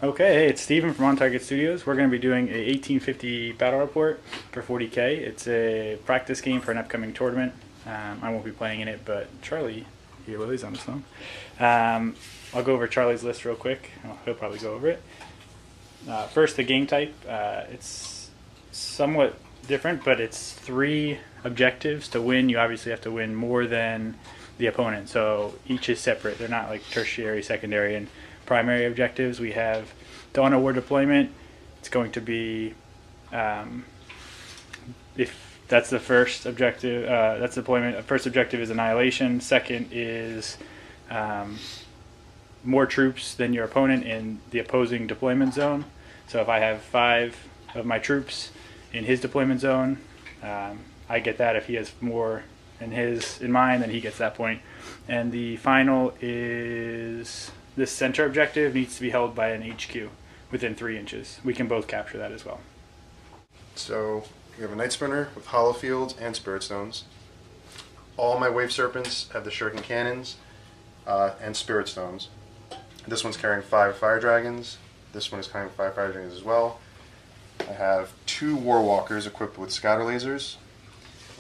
Okay, hey, it's Steven from On Target Studios. We're going to be doing a 1850 battle report for 40K. It's a practice game for an upcoming tournament. I won't be playing in it, but Charlie, here, Lily's on his phone. I'll go over Charlie's list real quick. He'll probably go over it. First, the game type. It's somewhat different, but it's 3 objectives. To win, you obviously have to win more than the opponent. So each is separate. They're not like tertiary, secondary, and primary objectives. We have dawn of war deployment. It's going to be if that's the first objective. That's deployment. First objective is annihilation. Second is more troops than your opponent in the opposing deployment zone. So if I have 5 of my troops in his deployment zone, I get that. If he has more in mine, then he gets that point. And the final is this center objective needs to be held by an HQ within 3 inches. We can both capture that as well. So we have a Night Sprinter with Hollow Fields and Spirit Stones. All my Wave Serpents have the Shuriken Cannons and Spirit Stones. This one's carrying 5 Fire Dragons. This one is carrying 5 Fire Dragons as well. I have 2 War Walkers equipped with Scatter Lasers.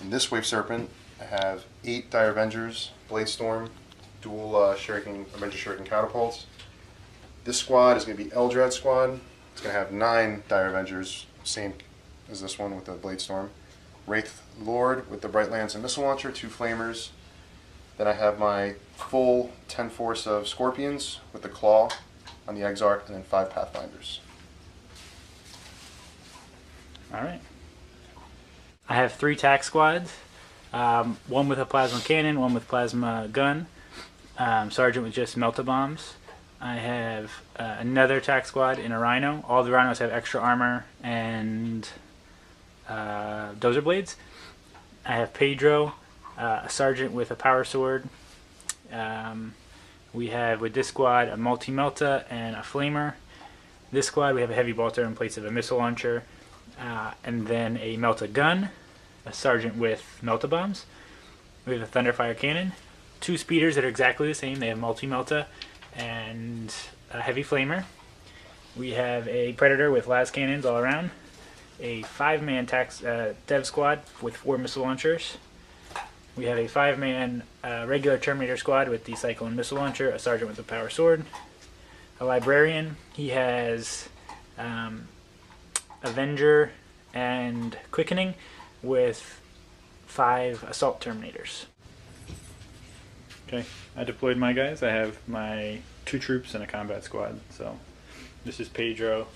In this Wave Serpent, I have 8 Dire Avengers, Blade Storm, dual Avenger Shuriken Catapults. This squad is going to be Eldar squad. It's going to have 9 Dire Avengers, same as this one with the Blade Storm. Wraith Lord with the Bright Lance and Missile Launcher, 2 Flamers. Then I have my full 10 force of Scorpions with the Claw on the Exarch, and then 5 Pathfinders. All right. I have 3 tac squads. One with a plasma cannon, one with plasma gun. Sergeant with just melta bombs. I have another tac squad in a rhino. All the rhinos have extra armor and dozer blades. I have Pedro, a sergeant with a power sword. We have with this squad a multi-melta and a flamer. This squad we have a heavy bolter in place of a missile launcher, and then a melta gun, a sergeant with melta bombs. We have a thunderfire cannon, 2 speeders that are exactly the same. They have multi-melta and a heavy flamer. We have a predator with las cannons all around, a 5-man dev squad with 4 missile launchers. We have a 5-man regular Terminator squad with the Cyclone missile launcher, a sergeant with a power sword, a librarian. He has Avenger and Quickening with 5 assault Terminators. Okay, I deployed my guys. I have my 2 troops and a combat squad. So this is Pedro.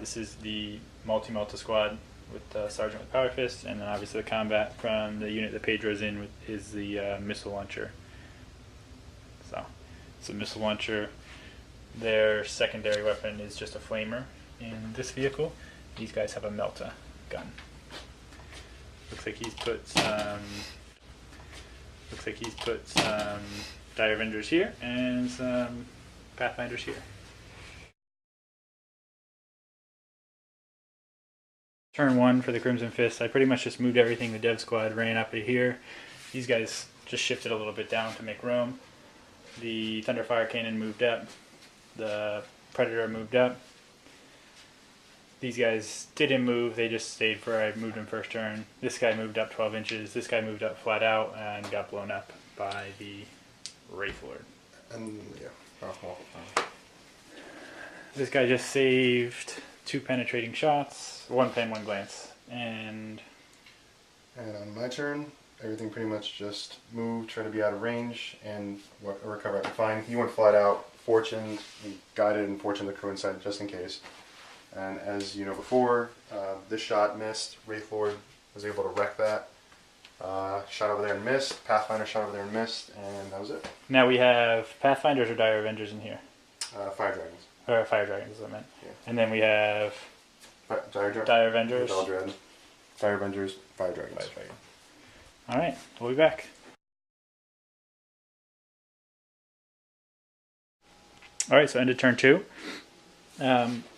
This is the multi-melta squad with Sergeant with Power Fist, and then obviously the combat from the unit that Pedro's in is the missile launcher. So it's a missile launcher. Their secondary weapon is just a flamer in this vehicle. These guys have a melta gun. Looks like he's put some Dire Avengers here and some Pathfinders here. Turn 1 for the Crimson Fist. I pretty much just moved everything. The dev squad ran up to here. These guys just shifted a little bit down to make room. The Thunderfire Cannon moved up. The Predator moved up. These guys didn't move. They just stayed for I moved them first turn. This guy moved up 12 inches. This guy moved up flat out and got blown up by the Wraith Lord. And yeah, This guy just saved 2 penetrating shots, 1 pen, 1 glance, and on my turn, everything pretty much just moved, trying to be out of range, and recover after fine. He went flat out, fortuned, he guided and fortuned the crew inside just in case. And as you know before, this shot missed. Wraith Lord was able to wreck that. Shot over there and missed. Pathfinder shot over there and missed, and that was it. Now we have Pathfinders or Dire Avengers in here. Fire Dragons. Or Fire Dragons, is I meant. Yeah. And then we have Dire Avengers. Fire Avengers, Fire Dragons. Fire Dragon. Alright, we'll be back. Alright, so ended turn 2.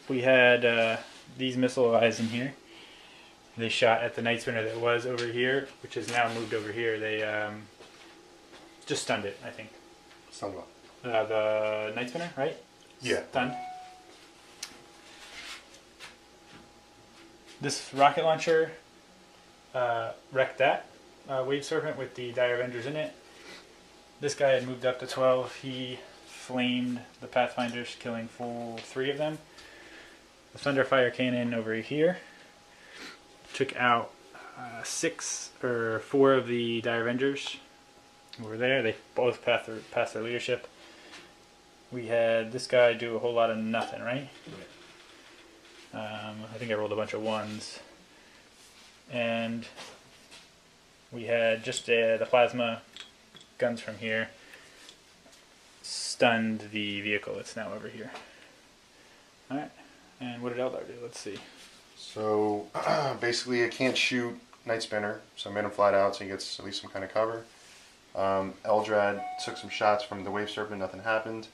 We had these missile eyes in here. They shot at the Night Sprinter that was over here, which has now moved over here. They just stunned it, I think. Stunned what? The Night Sprinter, right? Yeah. Stunned. This rocket launcher wrecked that Wave Serpent with the Dire Avengers in it. This guy had moved up to 12. He flamed the Pathfinders, killing full 3 of them. The Thunderfire Cannon over here took out 4 of the Dire Avengers over there. They both passed their leadership. We had this guy do a whole lot of nothing, right? I think I rolled a bunch of 1s. And we had just the plasma guns from here stunned the vehicle that's now over here. Alright, and what did Eldar do? Let's see. So basically I can't shoot Night Spinner, so I made him flat out so he gets at least some kind of cover. Eldrad took some shots from the Wave Serpent, nothing happened.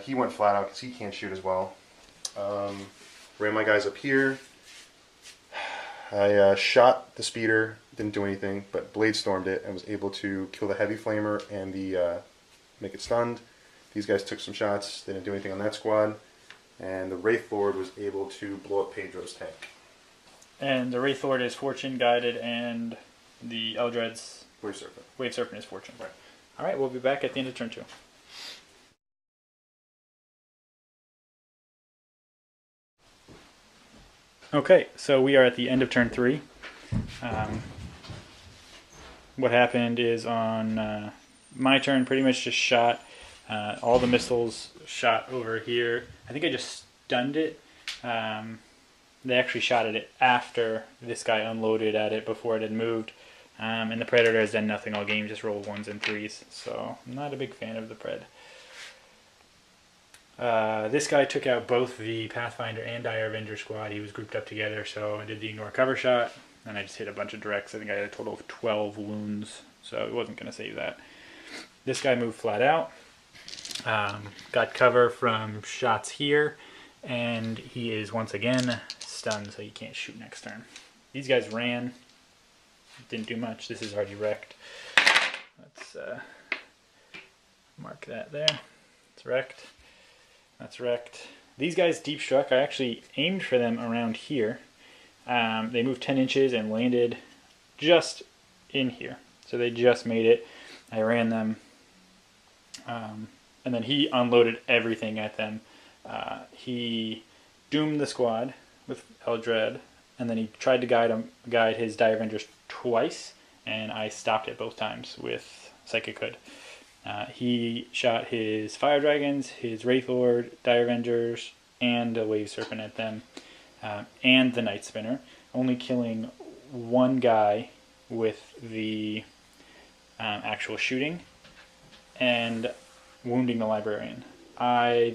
He went flat out because he can't shoot as well. Ran my guys up here. I shot the speeder, didn't do anything, but blade stormed it and was able to kill the heavy flamer and the make it stunned. These guys took some shots, they didn't do anything on that squad, and the Wraith Lord was able to blow up Pedro's tank. And the Wraith Lord is Fortune guided, and the Eldred's Wave Serpent. Wave Serpent is Fortune. Right. All right, we'll be back at the end of turn 2. Okay, so we are at the end of turn 3. What happened is on my turn, pretty much just shot all the missiles shot over here. I think I just stunned it. They actually shot at it after this guy unloaded at it before it had moved. And the Predator has done nothing all game, just rolled 1s and 3s. So I'm not a big fan of the Pred. This guy took out both the Pathfinder and Dire Avenger squad. He was grouped up together, so I did the ignore cover shot, and I just hit a bunch of directs. I think I had a total of 12 wounds, so it wasn't going to save that. This guy moved flat out, got cover from shots here, and he is once again stunned, so he can't shoot next turn. These guys ran, didn't do much. This is already wrecked. Let's mark that there. It's wrecked. That's wrecked. These guys deep struck. I actually aimed for them around here. They moved 10 inches and landed just in here. So they just made it. I ran them. And then he unloaded everything at them. He doomed the squad with Eldred. And then he tried to guide his Dire Avengers twice. And I stopped it both times with Psychic Hood. He shot his Fire Dragons, his Wraith Lord, Dire Avengers, and a Wave Serpent at them, and the Night Spinner, only killing 1 guy with the actual shooting, and wounding the Librarian. I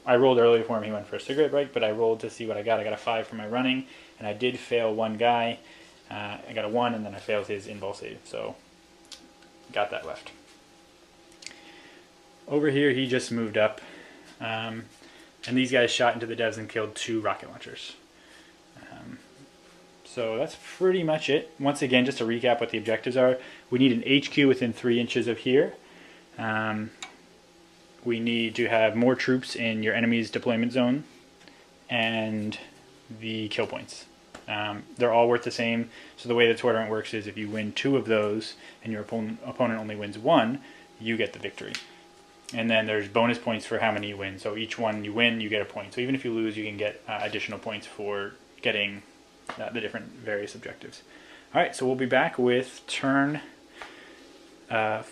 rolled early for him. He went for a cigarette break, but I rolled to see what I got. I got a 5 for my running, and I did fail 1 guy. I got a 1, and then I failed his invul save, so got that left. Over here, he just moved up, and these guys shot into the devs and killed 2 rocket launchers. So that's pretty much it. Once again, just to recap what the objectives are, we need an HQ within 3 inches of here. We need to have more troops in your enemy's deployment zone, and the kill points. They're all worth the same, so the way the tournament works is if you win 2 of those, and your opponent only wins 1, you get the victory. And then there's bonus points for how many you win. So each one you win, you get a point. So even if you lose, you can get additional points for getting the different various objectives. All right, so we'll be back with turn 4.